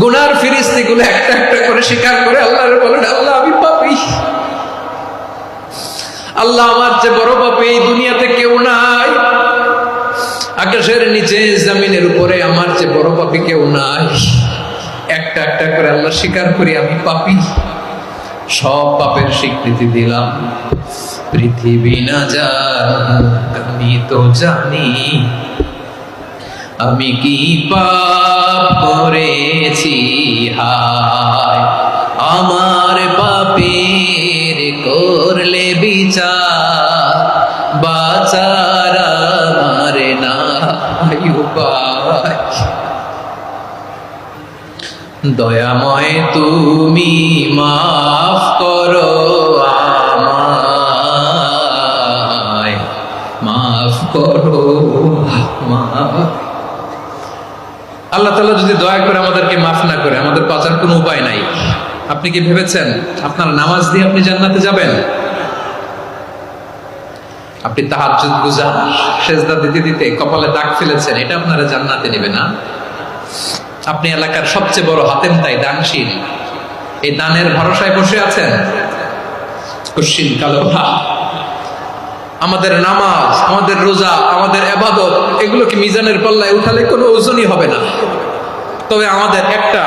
গুনার ফিরিস্তিগুলো একটা একটা করে স্বীকার করে আল্লাহর বলেন, আল্লাহ আমি পাপী, আল্লাহ আমার চেয়ে বড় পাপী এই দুনিয়াতে কেউ নাই, আকাশের নিচে জমিনের উপরে আমার চেয়ে বড় পাপী কেউ নাই। একটা একটা করে আল্লাহ স্বীকার করি আমি পাপী, সব পাপের স্বীকৃতি দিলাম। পৃথিবী না জানুক আমি তো জানি আমি কি পাপ করেছি, হায় আমার পাপের করলে বিচার, বাঁচার আমার নাই উপায়। দয়াময় তুমি মাফ করো আমায়, মাফ করো আমায়। আল্লাহ তাআলা যদি দয়া করে আমাদেরকে মাফ না করে, আমাদের বাঁচার কোনো উপায় নাই। আপনি কি ভেবেছেন আপনার নামাজ দিয়ে আপনি জান্নাতে যাবেন? আপনি তাহাজ্জুদ গুজার, সেজদা দিতে দিতে কপালে দাগ ফেলেছেন, এটা আপনারা জান্নাতে নেবে না। আপনি এলাকার সবচেয়ে বড় হাতেম তাই দানশীল, এই দানের ভরসায় বসে আছেন, কুশ্চিন কালো ভাব। আমাদের নামাজ, আমাদের রোজা, আমাদের ইবাদত, এগুলো কি মিজানের পাল্লায় উঠালে কোনো ওজনই হবে না। তবে আমাদের একটা